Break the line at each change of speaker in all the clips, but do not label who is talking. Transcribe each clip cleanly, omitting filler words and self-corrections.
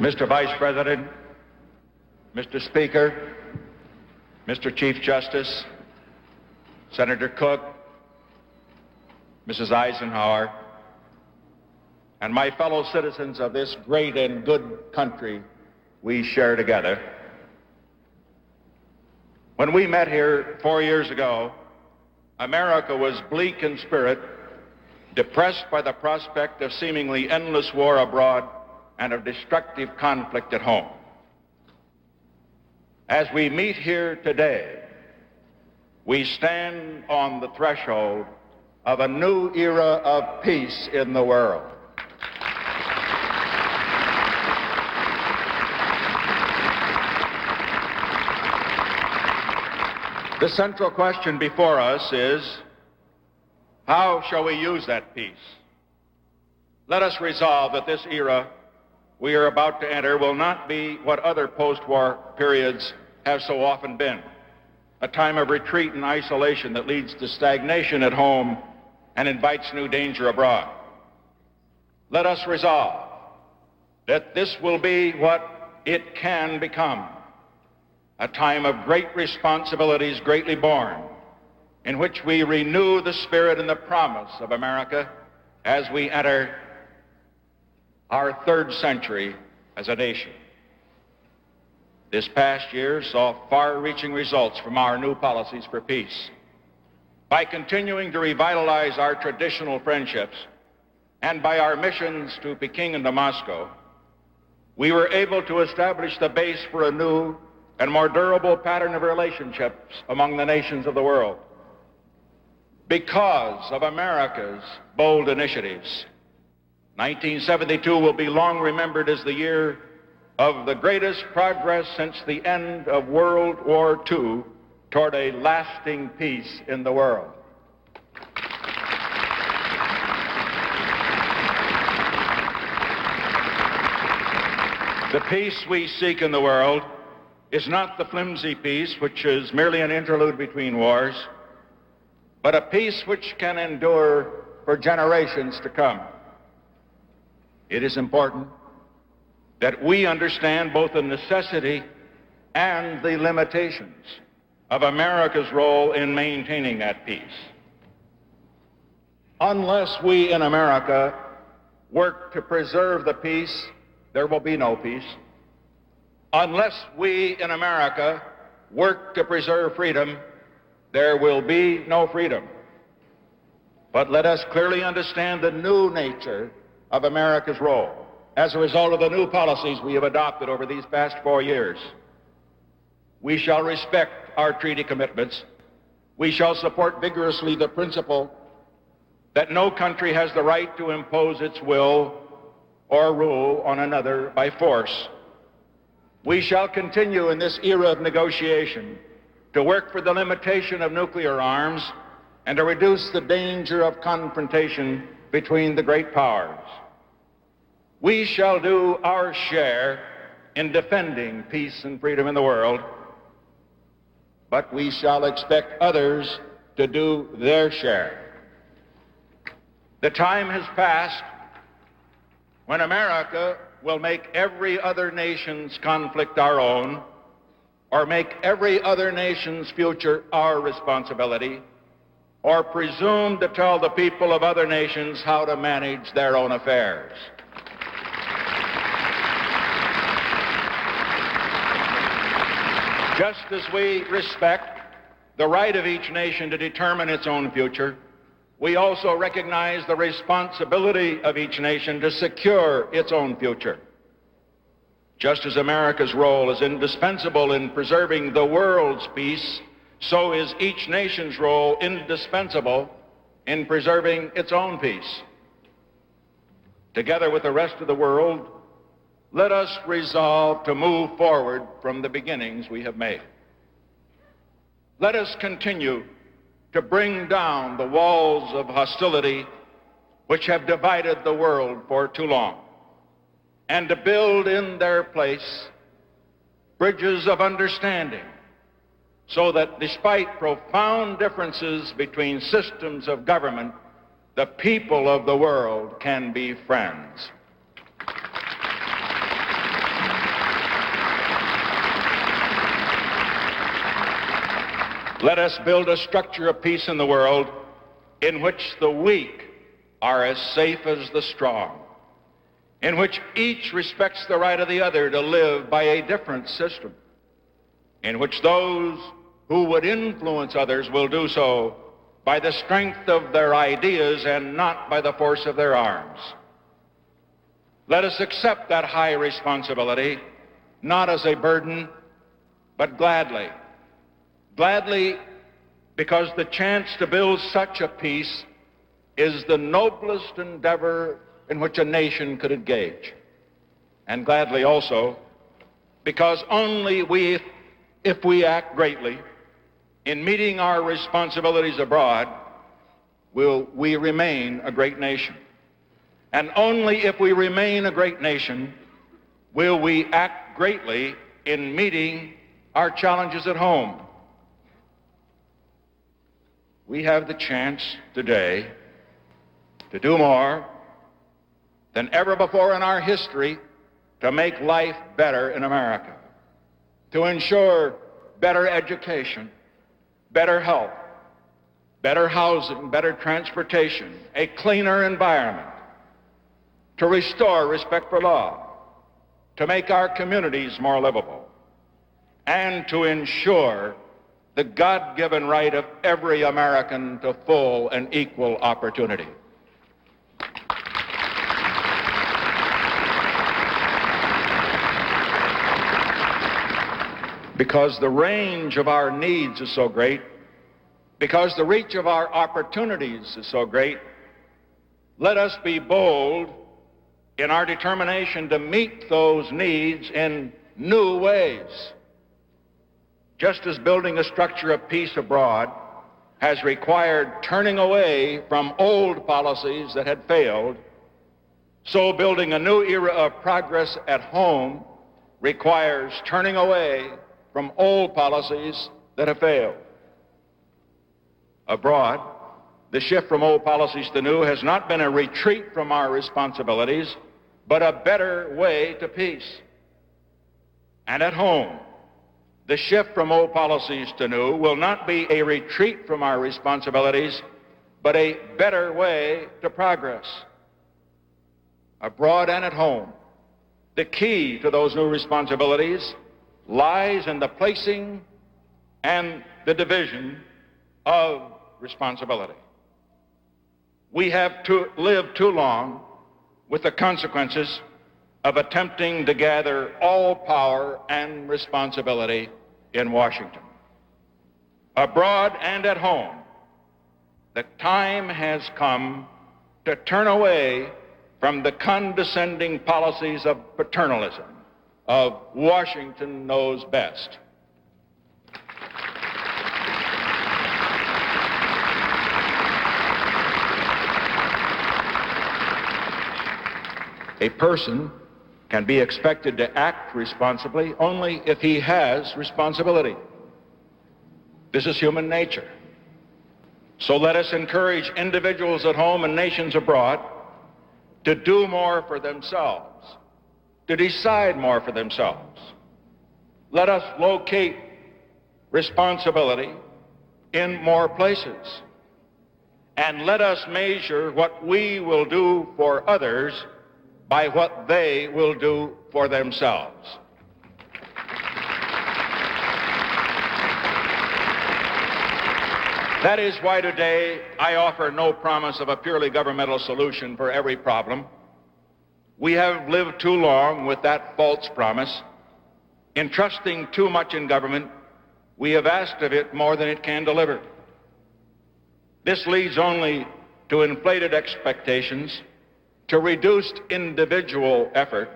Mr. Vice President, Mr. Speaker, Mr. Chief Justice, Senator Cook, Mrs. Eisenhower, and my fellow citizens of this great and good country we share together. When we met here 4 years ago, America was bleak in spirit, depressed by the prospect of seemingly endless war abroad and of destructive conflict at home. As we meet here today, we stand on the threshold of a new era of peace in the world. The central question before us is, how shall we use that peace? Let us resolve that this era we are about to enter will not be what other post-war periods have so often been, a time of retreat and isolation that leads to stagnation at home and invites new danger abroad. Let us resolve that this will be what it can become, a time of great responsibilities greatly borne, in which we renew the spirit and the promise of America as we enter our third century as a nation. This past year saw far-reaching results from our new policies for peace. By continuing to revitalize our traditional friendships and by our missions to Peking and to Moscow, we were able to establish the base for a new and more durable pattern of relationships among the nations of the world. Because of America's bold initiatives, 1972 will be long remembered as the year of the greatest progress since the end of World War II toward a lasting peace in the world. The peace we seek in the world is not the flimsy peace which is merely an interlude between wars, but a peace which can endure for generations to come. It is important that we understand both the necessity and the limitations of America's role in maintaining that peace. Unless we in America work to preserve the peace, there will be no peace. Unless we in America work to preserve freedom, there will be no freedom. But let us clearly understand the new nature of America's role as a result of the new policies we have adopted over these past 4 years. We shall respect our treaty commitments. We shall support vigorously the principle that no country has the right to impose its will or rule on another by force. We shall continue in this era of negotiation to work for the limitation of nuclear arms and to reduce the danger of confrontation between the great powers. We shall do our share in defending peace and freedom in the world, but we shall expect others to do their share. The time has passed when America will make every other nation's conflict our own, or make every other nation's future our responsibility, or presume to tell the people of other nations how to manage their own affairs. Just as we respect the right of each nation to determine its own future, we also recognize the responsibility of each nation to secure its own future. Just as America's role is indispensable in preserving the world's peace, so is each nation's role indispensable in preserving its own peace. Together with the rest of the world, let us resolve to move forward from the beginnings we have made. Let us continue to bring down the walls of hostility which have divided the world for too long, and to build in their place bridges of understanding, so that despite profound differences between systems of government, the people of the world can be friends. Let us build a structure of peace in the world in which the weak are as safe as the strong, in which each respects the right of the other to live by a different system, in which those who would influence others will do so by the strength of their ideas and not by the force of their arms. Let us accept that high responsibility, not as a burden, but gladly. Gladly, because the chance to build such a peace is the noblest endeavor in which a nation could engage. And gladly also, because only if we act greatly in meeting our responsibilities abroad, will we remain a great nation. And only if we remain a great nation will we act greatly in meeting our challenges at home. We have the chance today to do more than ever before in our history to make life better in America, to ensure better education, better health, better housing, better transportation, a cleaner environment, to restore respect for law, to make our communities more livable, and to ensure the God-given right of every American to full and equal opportunity. Because the range of our needs is so great, because the reach of our opportunities is so great, let us be bold in our determination to meet those needs in new ways. Just as building a structure of peace abroad has required turning away from old policies that had failed, so building a new era of progress at home requires turning away from old policies that have failed. Abroad, the shift from old policies to new has not been a retreat from our responsibilities, but a better way to peace. And at home, the shift from old policies to new will not be a retreat from our responsibilities, but a better way to progress. Abroad and at home, the key to those new responsibilities lies in the placing and the division of responsibility. We have lived too long with the consequences of attempting to gather all power and responsibility in Washington. Abroad and at home, the time has come to turn away from the condescending policies of paternalism, of Washington knows best. A person can be expected to act responsibly only if he has responsibility. This is human nature. So let us encourage individuals at home and nations abroad to do more for themselves, to decide more for themselves. Let us locate responsibility in more places. And let us measure what we will do for others by what they will do for themselves. That is why today I offer no promise of a purely governmental solution for every problem. We have lived too long with that false promise. In trusting too much in government, we have asked of it more than it can deliver. This leads only to inflated expectations, to reduced individual effort,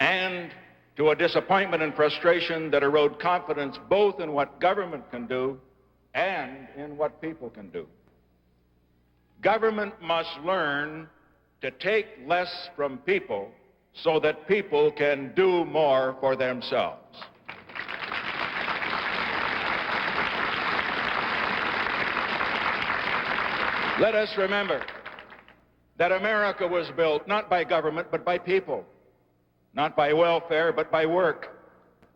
and to a disappointment and frustration that erode confidence both in what government can do and in what people can do. Government must learn to take less from people so that people can do more for themselves. Let us remember that America was built not by government but by people, not by welfare but by work,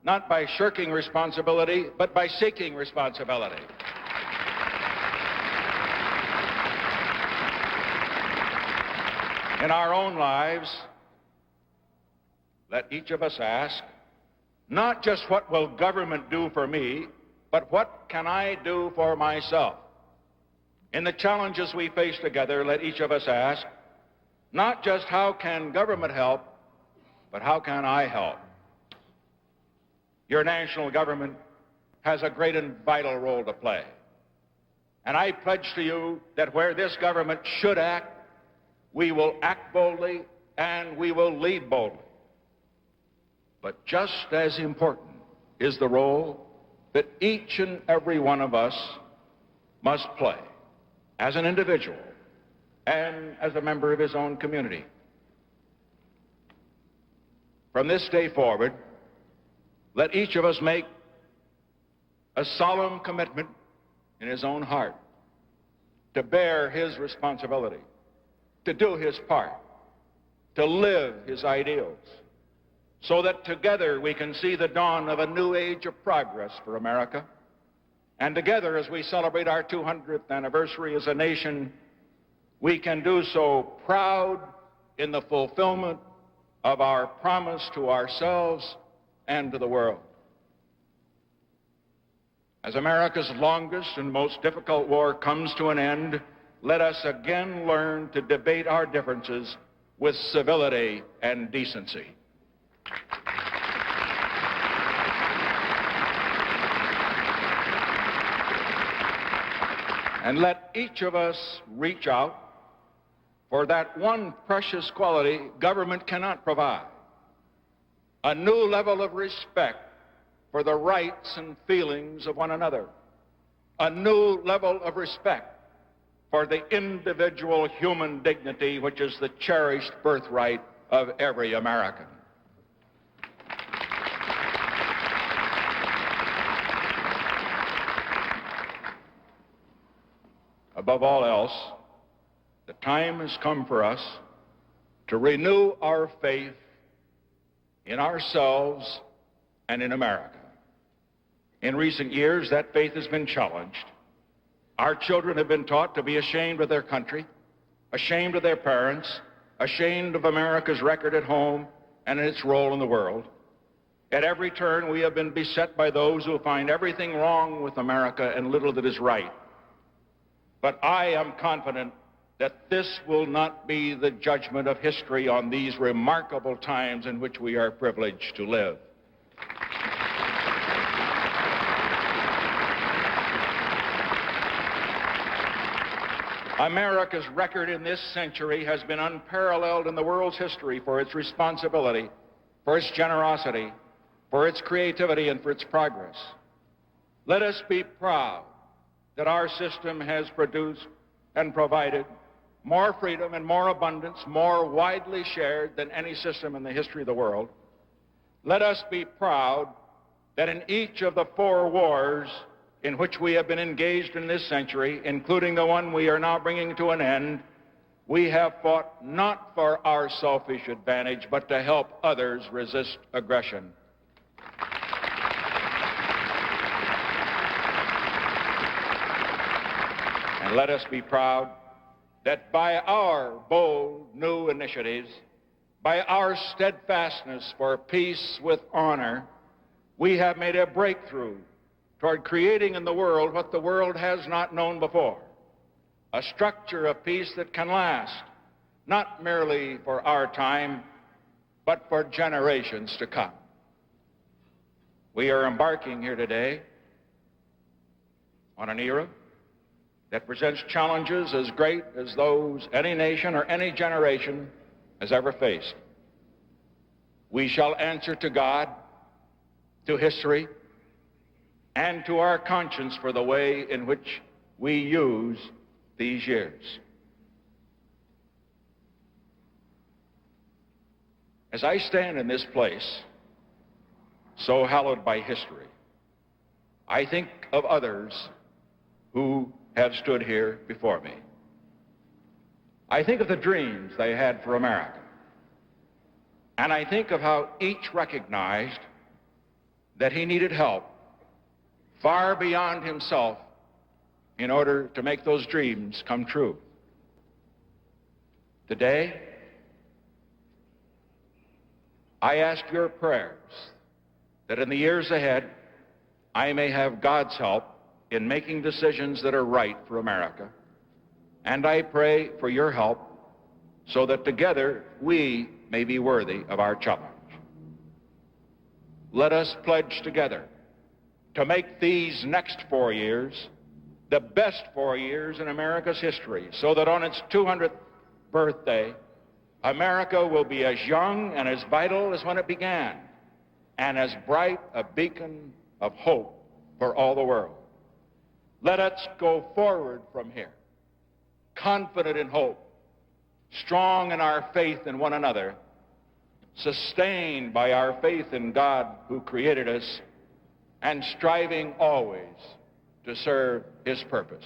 not by shirking responsibility, but by seeking responsibility. In our own lives, let each of us ask, not just what will government do for me, but what can I do for myself? In the challenges we face together, let each of us ask, not just how can government help, but how can I help? Your national government has a great and vital role to play. And I pledge to you that where this government should act, we will act boldly and we will lead boldly. But just as important is the role that each and every one of us must play as an individual and as a member of his own community. From this day forward, let each of us make a solemn commitment in his own heart to bear his responsibility, to do his part, to live his ideals, so that together we can see the dawn of a new age of progress for America. And together, as we celebrate our 200th anniversary as a nation, we can do so proud in the fulfillment of our promise to ourselves and to the world. As America's longest and most difficult war comes to an end, let us again learn to debate our differences with civility and decency. And let each of us reach out for that one precious quality government cannot provide, a new level of respect for the rights and feelings of one another, a new level of respect for the individual human dignity which is the cherished birthright of every American. Above all else, the time has come for us to renew our faith in ourselves and in America. In recent years, that faith has been challenged. Our children have been taught to be ashamed of their country, ashamed of their parents, ashamed of America's record at home and its role in the world. At every turn, we have been beset by those who find everything wrong with America and little that is right. But I am confident that this will not be the judgment of history on these remarkable times in which we are privileged to live. America's record in this century has been unparalleled in the world's history for its responsibility, for its generosity, for its creativity, and for its progress. Let us be proud that our system has produced and provided more freedom and more abundance, more widely shared than any system in the history of the world. Let us be proud that in each of the 4 wars in which we have been engaged in this century, including the one we are now bringing to an end, we have fought not for our selfish advantage, but to help others resist aggression. And let us be proud that by our bold new initiatives, by our steadfastness for peace with honor, we have made a breakthrough toward creating in the world what the world has not known before, a structure of peace that can last, not merely for our time, but for generations to come. We are embarking here today on an era that presents challenges as great as those any nation or any generation has ever faced. We shall answer to God, to history, and to our conscience for the way in which we use these years. As I stand in this place, so hallowed by history, I think of others who have stood here before me. I think of the dreams they had for America. And I think of how each recognized that he needed help far beyond himself in order to make those dreams come true. Today, I ask your prayers that in the years ahead, I may have God's help in making decisions that are right for America. And I pray for your help so that together we may be worthy of our challenge. Let us pledge together to make these next 4 years the best 4 years in America's history, so that on its 200th birthday, America will be as young and as vital as when it began, and as bright a beacon of hope for all the world. Let us go forward from here, confident in hope, strong in our faith in one another, sustained by our faith in God who created us, and striving always to serve his purpose.